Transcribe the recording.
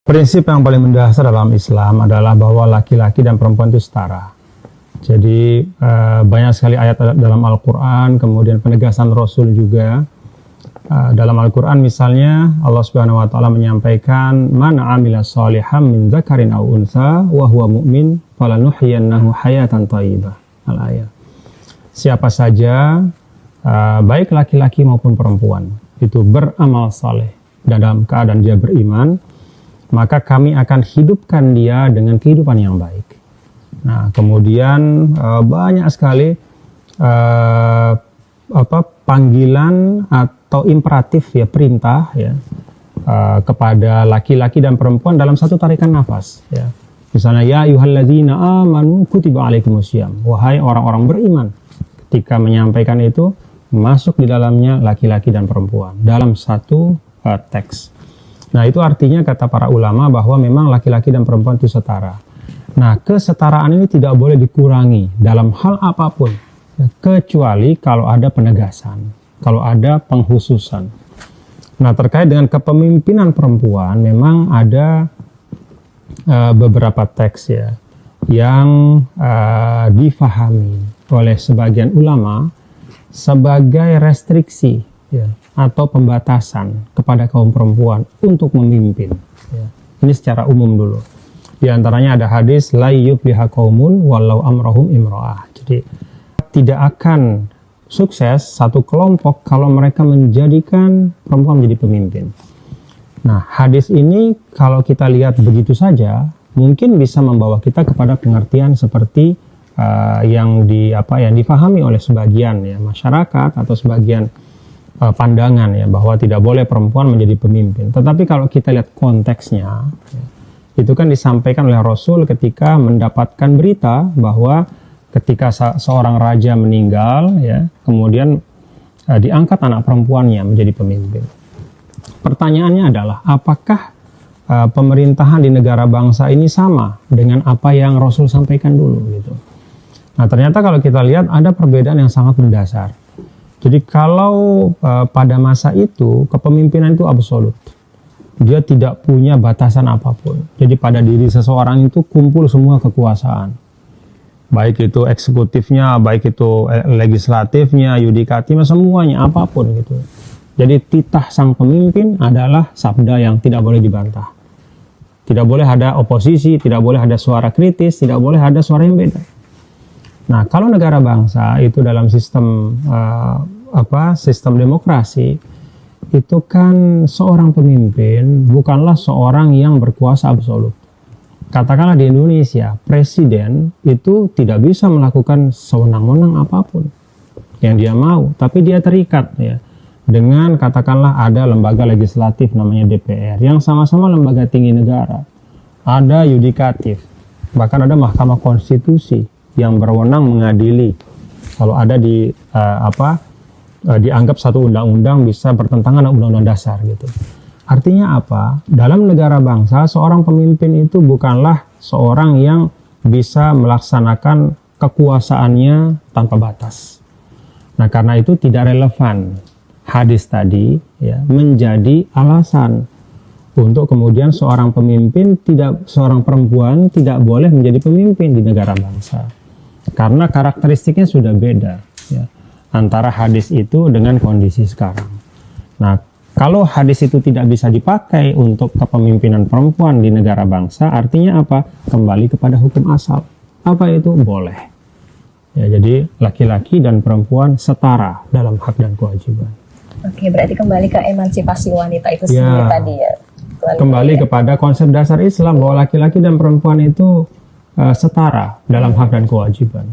Prinsip yang paling mendasar dalam Islam adalah bahwa laki-laki dan perempuan itu setara. Jadi banyak sekali ayat dalam Al-Quran, kemudian penegasan Rasul juga. Dalam Al-Quran misalnya Allah Subhanahu wa taala menyampaikan man 'amila shalihan min dzakarin aw untha wa huwa mu'min falanuhyiyannahu hayatan thayyibah. Al-ayat. Siapa saja baik laki-laki maupun perempuan itu beramal saleh dan dalam keadaan dia beriman, maka kami akan hidupkan dia dengan kehidupan yang baik. Nah, kemudian banyak sekali panggilan atau imperatif ya, perintah ya kepada laki-laki dan perempuan dalam satu tarikan nafas ya. Misalnya ya ayyuhalladzina amanu kutiba alaikumusiyam, wahai orang-orang beriman. Ketika menyampaikan itu masuk di dalamnya laki-laki dan perempuan dalam satu teks. Nah, itu artinya kata para ulama bahwa memang laki-laki dan perempuan itu setara. Nah, kesetaraan ini tidak boleh dikurangi dalam hal apapun, ya, kecuali kalau ada penegasan, kalau ada penghususan. Nah, terkait dengan kepemimpinan perempuan, memang ada beberapa teks ya yang difahami oleh sebagian ulama sebagai restriksi ya, atau pembatasan kepada kaum perempuan untuk memimpin. Ya. Ini secara umum dulu. Di antaranya ada hadis la yufliha qaumun walau amrahum imra'ah. Jadi tidak akan sukses satu kelompok kalau mereka menjadikan perempuan menjadi pemimpin. Nah, hadis ini kalau kita lihat begitu saja mungkin bisa membawa kita kepada pengertian seperti yang difahami oleh sebagian ya masyarakat atau sebagian pandangan ya bahwa tidak boleh perempuan menjadi pemimpin. Tetapi kalau kita lihat konteksnya ya, itu kan disampaikan oleh Rasul ketika mendapatkan berita bahwa ketika seorang raja meninggal ya, kemudian diangkat anak perempuannya menjadi pemimpin. Pertanyaannya adalah apakah pemerintahan di negara bangsa ini sama dengan apa yang Rasul sampaikan dulu gitu. Nah, ternyata kalau kita lihat ada perbedaan yang sangat mendasar. Jadi kalau pada masa itu kepemimpinan itu absolut, dia tidak punya batasan apapun. Jadi pada diri seseorang itu kumpul semua kekuasaan, baik itu eksekutifnya, baik itu legislatifnya, yudikatifnya, semuanya apapun gitu. Jadi titah sang pemimpin adalah sabda yang tidak boleh dibantah. Tidak boleh ada oposisi, tidak boleh ada suara kritis, tidak boleh ada suara yang beda. Nah, kalau negara bangsa itu dalam sistem sistem demokrasi itu kan seorang pemimpin bukanlah seorang yang berkuasa absolut. Katakanlah di Indonesia, presiden itu tidak bisa melakukan sewenang-wenang apapun yang dia mau, tapi dia terikat ya dengan katakanlah ada lembaga legislatif namanya DPR yang sama-sama lembaga tinggi negara. Ada yudikatif, bahkan ada Mahkamah Konstitusi yang berwenang mengadili kalau ada dianggap satu undang-undang bisa bertentangan dengan undang-undang dasar gitu. Artinya apa? Dalam negara bangsa seorang pemimpin itu bukanlah seorang yang bisa melaksanakan kekuasaannya tanpa batas. Nah, karena itu tidak relevan hadis tadi ya menjadi alasan untuk kemudian seorang perempuan tidak boleh menjadi pemimpin di negara bangsa. Karena karakteristiknya sudah beda ya, antara hadis itu dengan kondisi sekarang. Nah, kalau hadis itu tidak bisa dipakai untuk kepemimpinan perempuan di negara bangsa, artinya apa? Kembali kepada hukum asal. Apa itu? Boleh. Ya, jadi laki-laki dan perempuan setara dalam hak dan kewajiban. Oke, berarti kembali ke emansipasi wanita itu sendiri tadi ya. Kembali kepada konsep dasar Islam bahwa laki-laki dan perempuan itu setara dalam hak dan kewajiban.